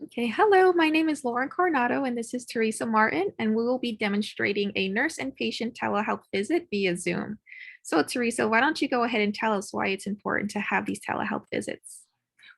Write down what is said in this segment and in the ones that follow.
Okay, hello, my name is Lauren Coronado and this is Teresa Martin, and we will be demonstrating a nurse and patient telehealth visit via Zoom. So Teresa, why don't you go ahead and tell us why it's important to have these telehealth visits?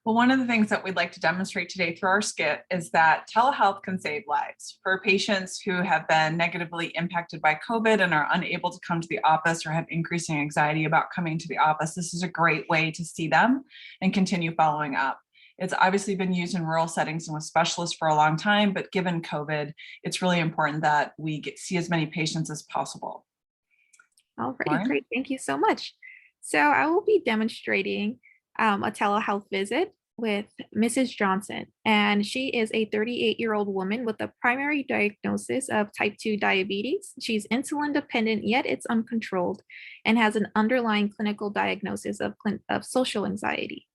Well, one of the things that we'd like to demonstrate today through our skit is that telehealth can save lives. For patients who have been negatively impacted by COVID and are unable to come to the office or have increasing anxiety about coming to the office, this is a great way to see them and continue following up. It's obviously been used in rural settings and with specialists for a long time, but given COVID, it's really important that we see as many patients as possible. Alrighty, Lauren? great, thank you so much. So I will be demonstrating a telehealth visit with Mrs. Johnson, and she is a 38-year-old woman with a primary diagnosis of type 2 diabetes. She's insulin dependent, yet it's uncontrolled, and has an underlying clinical diagnosis of social anxiety.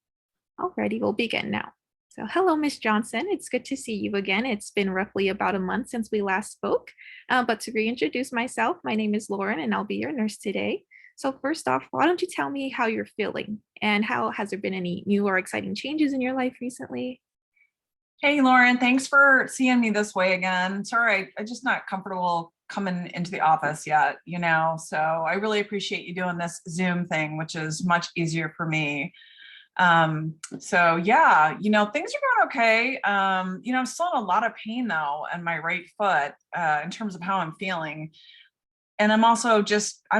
Alrighty, we'll begin now. So hello, Miss Johnson. It's good to see you again. It's been roughly about a month since we last spoke. But to reintroduce myself, my name is Lauren and I'll be your nurse today. So first off, why don't you tell me how you're feeling and how has there been any new or exciting changes in your life recently? Hey, Lauren, thanks for seeing me this way again. Sorry, I'm just not comfortable coming into the office yet, so I really appreciate you doing this Zoom thing, which is much easier for me. So yeah, things are going okay. I'm still in a lot of pain though, in my right foot, in terms of how I'm feeling. And I'm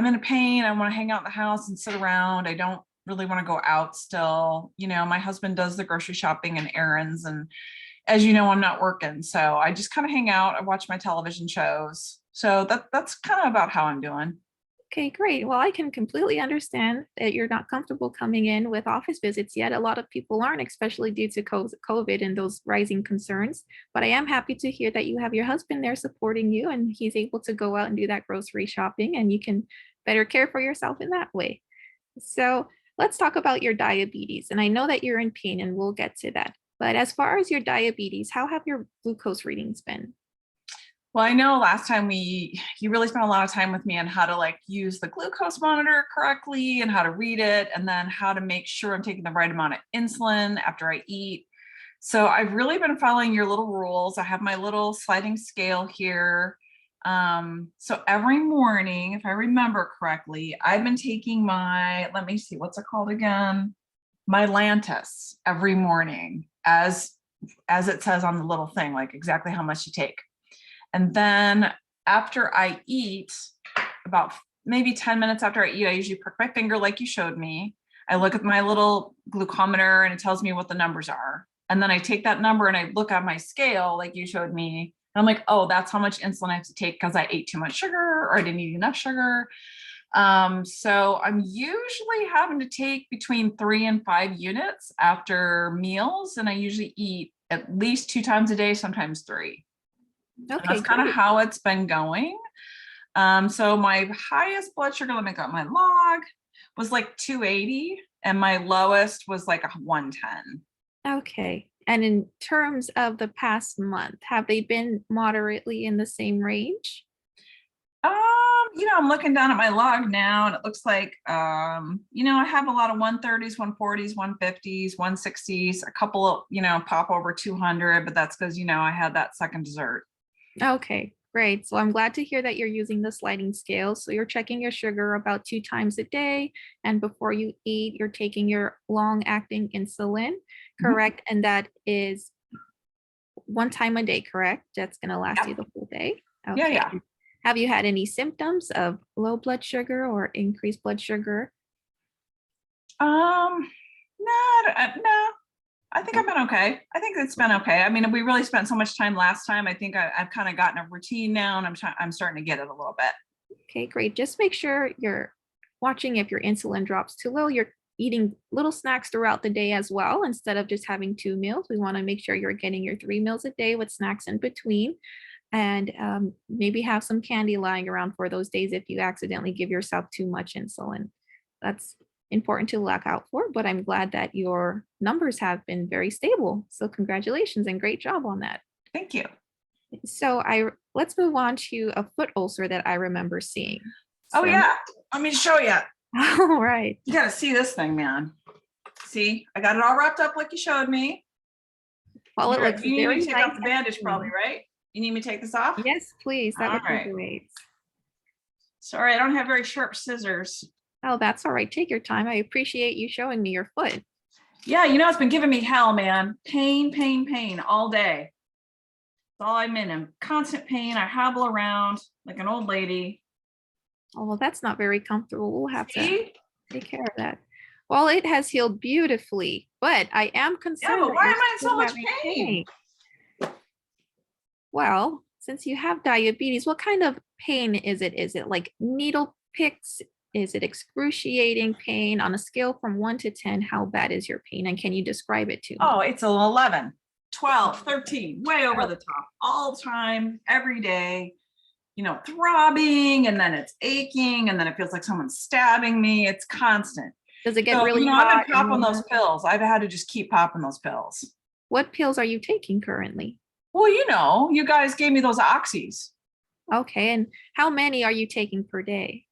in a pain. I want to hang out in the house and sit around. I don't really want to go out still. My husband does the grocery shopping and errands. And as you know, I'm not working. So I just kind of hang out. I watch my television shows. So that's kind of about how I'm doing. Okay, great. Well, I can completely understand that you're not comfortable coming in with office visits yet. A lot of people aren't, especially due to COVID and those rising concerns. But I am happy to hear that you have your husband there supporting you and he's able to go out and do that grocery shopping and you can better care for yourself in that way. So let's talk about your diabetes. And I know that you're in pain and we'll get to that. But as far as your diabetes, how have your glucose readings been? Well, I know last time you really spent a lot of time with me on how to use the glucose monitor correctly and how to read it, and then how to make sure I'm taking the right amount of insulin after I eat. So I've really been following your little rules. I have my little sliding scale here. So every morning, if I remember correctly, I've been taking let me see, what's it called again? My Lantus every morning as it says on the little thing, like exactly how much you take. And then after I eat, about maybe 10 minutes after I eat, I usually prick my finger like you showed me. I look at my little glucometer and it tells me what the numbers are. And then I take that number and I look at my scale like you showed me. And I'm like, oh, that's how much insulin I have to take because I ate too much sugar or I didn't eat enough sugar. So I'm usually having to take between 3 and 5 units after meals. And I usually eat at least 2 times a day, sometimes 3. Okay, That's kind of great. how it's been going. So my highest blood sugar, let me get my log, was like 280, and my lowest was like a 110. Okay. And in terms of the past month, have they been moderately in the same range? I'm looking down at my log now, and it looks like, I have a lot of 130s, 140s, 150s, 160s, a couple of, pop over 200, but that's because, I had that second dessert. Okay, great. So I'm glad to hear that you're using the sliding scale. So you're checking your sugar about 2 times a day. And before you eat, you're taking your long-acting insulin, Mhm. correct? And that is 1 time a day, correct? That's going to last you Yeah. the whole day. Yeah, Okay. yeah. Have you had any symptoms of low blood sugar or increased blood sugar? No, I think I've been okay. I think it's been okay. I mean, we really spent so much time last time. I think I've kind of gotten a routine now, and I'm starting to get it a little bit. Okay, great. Just make sure you're watching if your insulin drops too low. You're eating little snacks throughout the day as well. Instead of just having 2 meals, we want to make sure you're getting your 3 meals a day with snacks in between. And maybe have some candy lying around for those days if you accidentally give yourself too much insulin. That's important to look out for, but I'm glad that your numbers have been very stable. So congratulations and great job on that. Thank you. So let's move on to a foot ulcer that I remember seeing. Oh So, yeah, let me show you. all right. You gotta see this thing, man. See, I got it all wrapped up like you showed me. Well, it looks You need me very to take nice off the and bandage probably, clean. right? You need me to take this off? Yes, please. That All would be right. great. Sorry, I don't have very sharp scissors. Oh, that's all right. Take your time. I appreciate you showing me your foot. Yeah, it's been giving me hell, man. Pain, pain, pain all day. That's all I'm in constant pain. I hobble around like an old lady. Oh, well, that's not very comfortable. We'll have to See? take care of that. Well, it has healed beautifully, but I am Yeah, concerned but that why you're am I in so still much having pain? pain. Well, since you have diabetes, what kind of pain is it? Is it like needle picks? Is it excruciating pain? On a scale from 1 to 10, how bad is your pain? And can you describe it to me? Oh, it's an 11, 12, 13, way over the top, all the time, every day, throbbing, and then it's aching, and then it feels like someone's stabbing me. It's constant. Does it get So, really I've hot been and popping those warm? pills. I've had to just keep popping those pills. What pills are you taking currently? Well, you guys gave me those oxys Okay, and how many are you taking per day?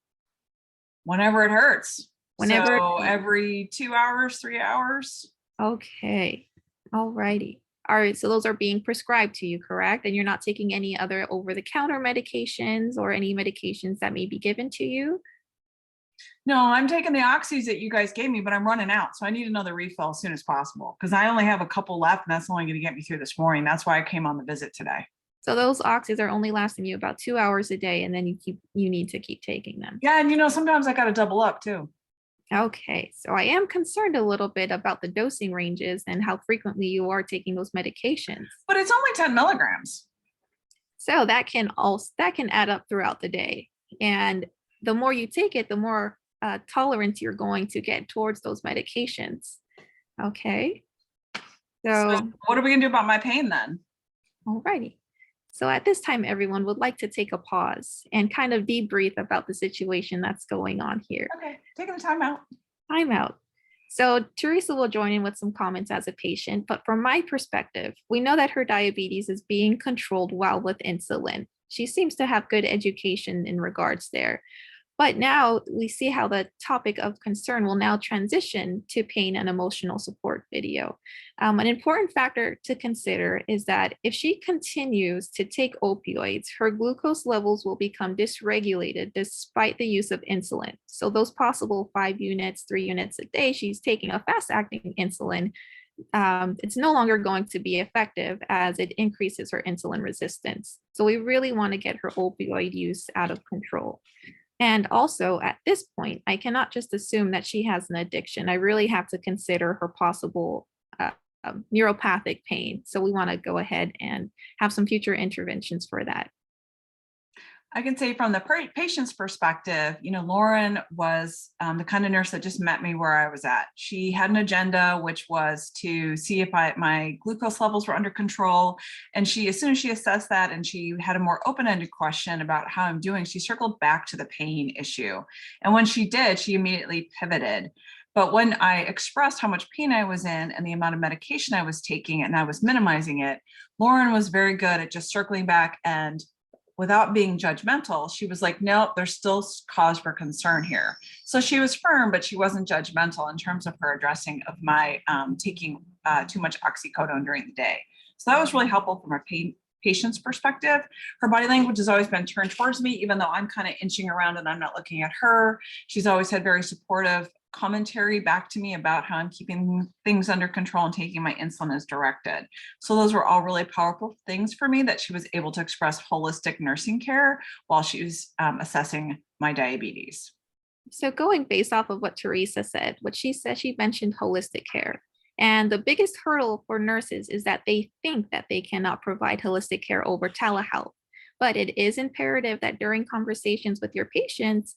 whenever it hurts. Whenever. So every 2 hours, 3 hours. Okay, all righty. All right, so those are being prescribed to you, correct? And you're not taking any other over-the-counter medications or any medications that may be given to you? No, I'm taking the oxys that you guys gave me, but I'm running out. So I need another refill as soon as possible because I only have a couple left and that's only going to get me through this morning. That's why I came on the visit today. So those oxys are only lasting you about 2 hours a day, and then you need to keep taking them. Yeah, and sometimes I got to double up too. Okay, so I am concerned a little bit about the dosing ranges and how frequently you are taking those medications. But it's only 10 milligrams. So that can add up throughout the day. And the more you take it, the more tolerance you're going to get towards those medications. Okay. So So, what are we going to do about my pain then? alrighty. So at this time, everyone would like to take a pause and kind of debrief about the situation that's going on here. Okay, taking the time out. Time out. So Teresa will join in with some comments as a patient, but from my perspective, we know that her diabetes is being controlled well with insulin. She seems to have good education in regards there. But now we see how the topic of concern will now transition to pain and emotional support video. An important factor to consider is that if she continues to take opioids, her glucose levels will become dysregulated despite the use of insulin. So those possible 5 units, 3 units a day, she's taking a fast-acting insulin. It's no longer going to be effective as it increases her insulin resistance. So we really want to get her opioid use out of control. And also at this point, I cannot just assume that she has an addiction. I really have to consider her possible neuropathic pain. So we want to go ahead and have some future interventions for that. I can say from the patient's perspective, Lauren was the kind of nurse that just met me where I was at. She had an agenda, which was to see if my glucose levels were under control. And as soon as she assessed that and she had a more open-ended question about how I'm doing, she circled back to the pain issue. And when she did, she immediately pivoted. But when I expressed how much pain I was in and the amount of medication I was taking and I was minimizing it, Lauren was very good at just circling back and without being judgmental, she was like, nope, there's still cause for concern here. So she was firm, but she wasn't judgmental in terms of her addressing of my taking too much oxycodone during the day. So that was really helpful from a patient's perspective. Her body language has always been turned towards me, even though I'm kind of inching around and I'm not looking at her. She's always had very supportive commentary back to me about how I'm keeping things under control and taking my insulin as directed. So those were all really powerful things for me that she was able to express holistic nursing care while she was assessing my diabetes. So going based off of what Teresa said, what she said, she mentioned holistic care. And the biggest hurdle for nurses is that they think that they cannot provide holistic care over telehealth. But it is imperative that during conversations with your patients,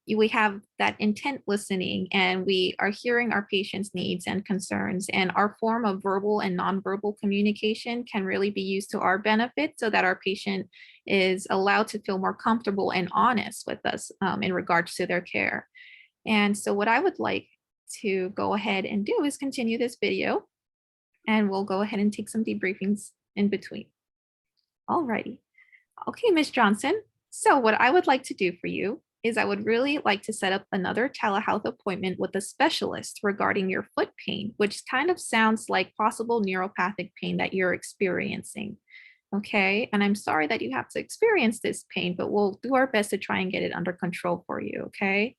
we have that intent listening and we are hearing our patients' needs and concerns. And our form of verbal and nonverbal communication can really be used to our benefit so that our patient is allowed to feel more comfortable and honest with us in regards to their care. And so, what I would like to go ahead and do is continue this video and we'll go ahead and take some debriefings in between. Alrighty. Okay, Ms. Johnson. So what I would like to do for you is I would really like to set up another telehealth appointment with a specialist regarding your foot pain, which kind of sounds like possible neuropathic pain that you're experiencing. Okay. And I'm sorry that you have to experience this pain, but we'll do our best to try and get it under control for you. Okay.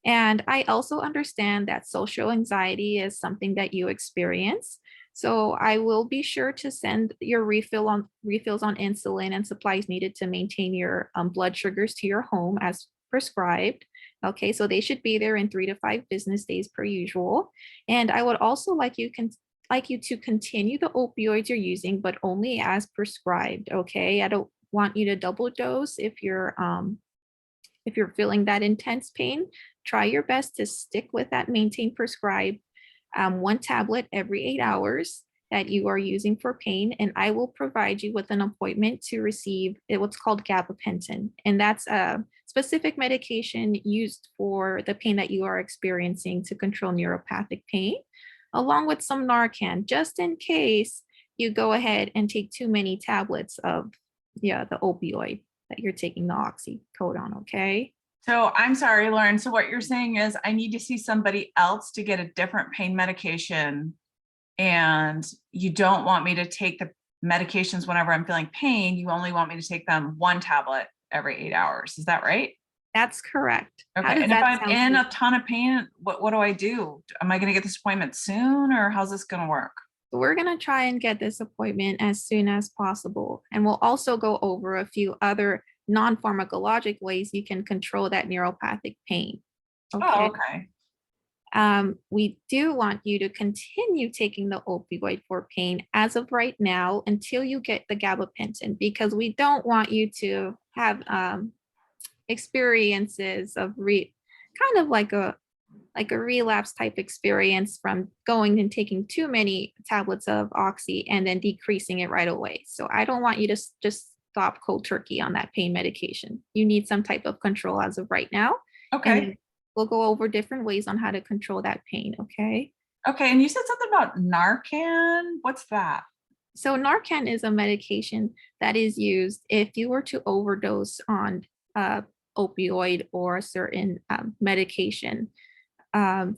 And I also understand that social anxiety is something that you experience. So I will be sure to send your refills on insulin and supplies needed to maintain your blood sugars to your home as prescribed. Okay, so they should be there in 3 to 5 business days per usual. And I would also like you to continue the opioids you're using, but only as prescribed. Okay, I don't want you to double dose if you're feeling that intense pain. Try your best to stick with that maintain prescribed 1 tablet every 8 hours that you are using for pain, and I will provide you with an appointment to receive what's called gabapentin, and that's a specific medication used for the pain that you are experiencing to control neuropathic pain, along with some Narcan, just in case you go ahead and take too many tablets of the opioid that you're taking, the oxycodone. Okay. So I'm sorry, Lauren. So what you're saying is I need to see somebody else to get a different pain medication, and you don't want me to take the medications whenever I'm feeling pain. You only want me to take them 1 tablet every 8 hours. Is that right? That's correct. How Okay. does And if that I'm sound to in you? a ton of pain, what do I do? Am I going to get this appointment soon, or how's this going to work? We're going to try and get this appointment as soon as possible. And we'll also go over a few other non pharmacologic ways you can control that neuropathic pain. Oh, Okay. okay. We do want you to continue taking the opioid for pain as of right now until you get the gabapentin, because we don't want you to have experiences of kind of like a relapse type experience from going and taking too many tablets of oxy and then decreasing it right away. So I don't want you to just stop cold turkey on that pain medication. You need some type of control as of right now. Okay. And we'll go over different ways on how to control that pain. Okay. Okay. And you said something about Narcan. What's that? So Narcan is a medication that is used if you were to overdose on opioid or a certain medication.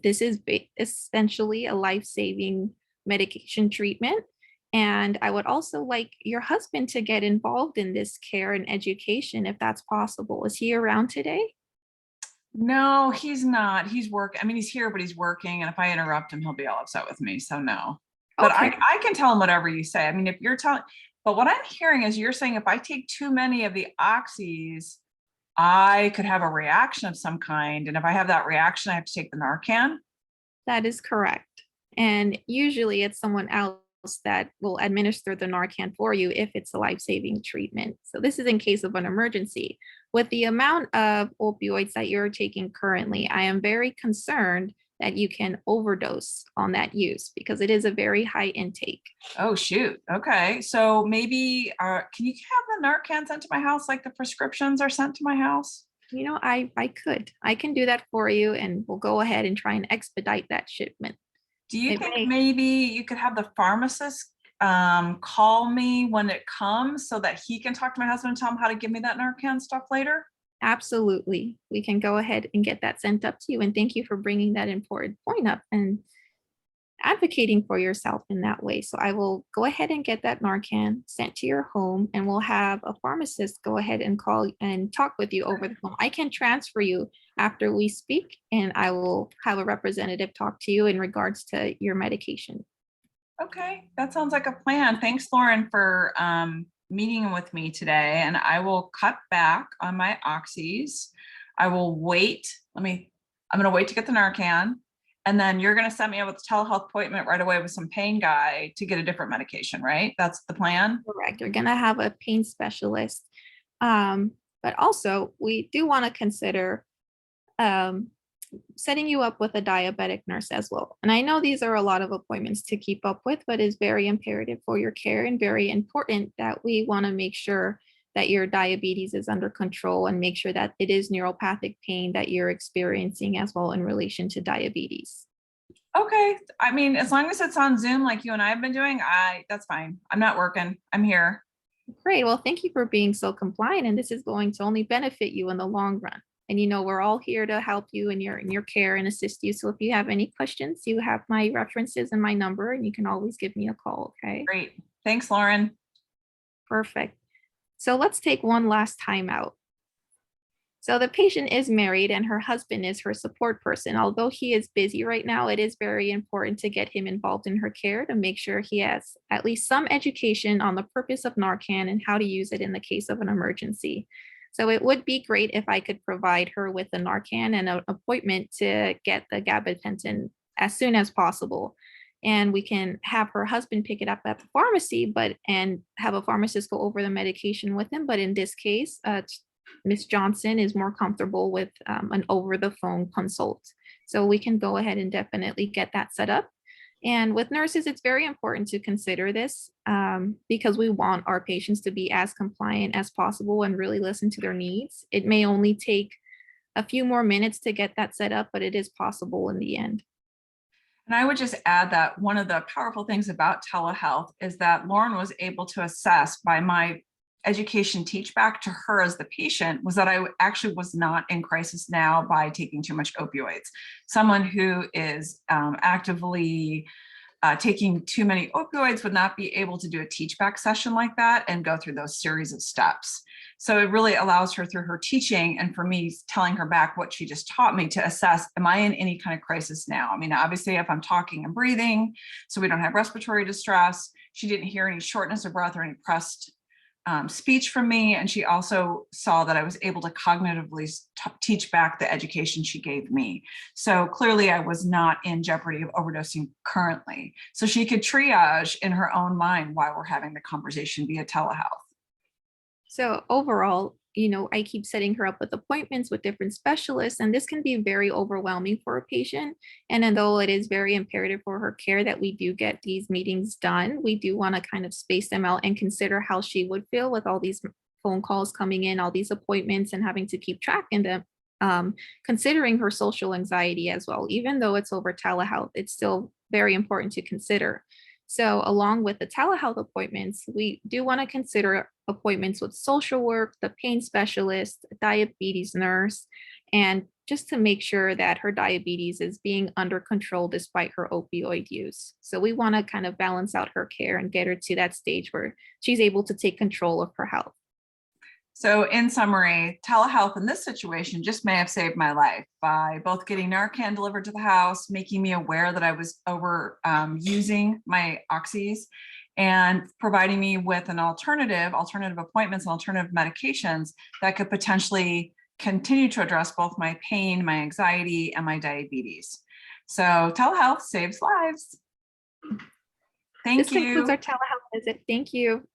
This is essentially a life-saving medication treatment. And I would also like your husband to get involved in this care and education if that's possible. Is he around today? No, he's not. He's working. I mean, he's here, but he's working. And if I interrupt him, he'll be all upset with me. So no. But I, Okay. I can tell him whatever you say. I mean, if you're telling, but what I'm hearing is you're saying if I take too many of the oxys, I could have a reaction of some kind. And if I have that reaction, I have to take the Narcan. That is correct. And usually it's someone else that will administer the Narcan for you if it's a life saving treatment. So, this is in case of an emergency. With the amount of opioids that you're taking currently, I am very concerned that you can overdose on that use because it is a very high intake. Oh, shoot. Okay. So maybe, can you have the Narcan sent to my house like the prescriptions are sent to my house? I can do that for you, and we'll go ahead and try and expedite that shipment. Do you It think may maybe you could have the pharmacist call me when it comes so that he can talk to my husband and tell him how to give me that Narcan stuff later? Absolutely. We can go ahead and get that sent up to you. And thank you for bringing that important point up and advocating for yourself in that way. So I will go ahead and get that Narcan sent to your home, and we'll have a pharmacist go ahead and call and talk with you over the phone. I can transfer you after we speak, and I will have a representative talk to you in regards to your medication. Okay, that sounds like a plan. Thanks, Lauren, for meeting with me today. And I will cut back on my oxys. I will wait. I'm going to wait to get the Narcan. And then you're going to set me up with a telehealth appointment right away with some pain guy to get a different medication, right? That's the plan. Correct. You're going to have a pain specialist. Um, but also, we do want to consider um, setting you up with a diabetic nurse as well. And I know these are a lot of appointments to keep up with, but it's very imperative for your care and very important that we want to make sure that your diabetes is under control and make sure that it is neuropathic pain that you're experiencing as well in relation to diabetes. Okay. I mean, as long as it's on Zoom like you and I have been doing, that's fine. I'm not working. I'm here. Great. Well, thank you for being so compliant, and this is going to only benefit you in the long run. And we're all here to help you in your care and assist you. So if you have any questions, you have my references and my number, and you can always give me a call. Okay. Great. Thanks, Lauren. Perfect. So let's take one last time out. So the patient is married and her husband is her support person. Although he is busy right now, it is very important to get him involved in her care to make sure he has at least some education on the purpose of Narcan and how to use it in the case of an emergency. So it would be great if I could provide her with the Narcan and an appointment to get the gabapentin as soon as possible. And we can have her husband pick it up at the pharmacy, and have a pharmacist go over the medication with him. But in this case, Miss Johnson is more comfortable with an over the phone consult. So we can go ahead and definitely get that set up. And with nurses, it's very important to consider this because we want our patients to be as compliant as possible and really listen to their needs. It may only take a few more minutes to get that set up, but it is possible in the end. And I would just add that one of the powerful things about telehealth is that Lauren was able to assess by my education teach back to her as the patient was that I actually was not in crisis now by taking too much opioids. Someone who is actively taking too many opioids would not be able to do a teach back session like that and go through those series of steps. So it really allows her through her teaching and for me telling her back what she just taught me to assess, am I in any kind of crisis now? I mean, obviously if I'm talking and breathing, so we don't have respiratory distress, she didn't hear any shortness of breath or any pressed speech from me. And she also saw that I was able to cognitively teach back the education she gave me. So clearly I was not in jeopardy of overdosing currently. So she could triage in her own mind while we're having the conversation via telehealth. So overall, I keep setting her up with appointments with different specialists, and this can be very overwhelming for a patient. And although it is very imperative for her care that we do get these meetings done, we do want to kind of space them out and consider how she would feel with all these phone calls coming in, all these appointments, and having to keep track in them. Considering her social anxiety as well, even though it's over telehealth, it's still very important to consider. So, along with the telehealth appointments, we do want to consider appointments with social work, the pain specialist, diabetes nurse, and just to make sure that her diabetes is being under control despite her opioid use. So, we want to kind of balance out her care and get her to that stage where she's able to take control of her health. So in summary, telehealth in this situation just may have saved my life by both getting Narcan delivered to the house, making me aware that I was over using my oxys, and providing me with an alternative appointments and alternative medications that could potentially continue to address both my pain, my anxiety, and my diabetes. So telehealth saves lives. Thank This concludes our you. telehealth visit. Thank you.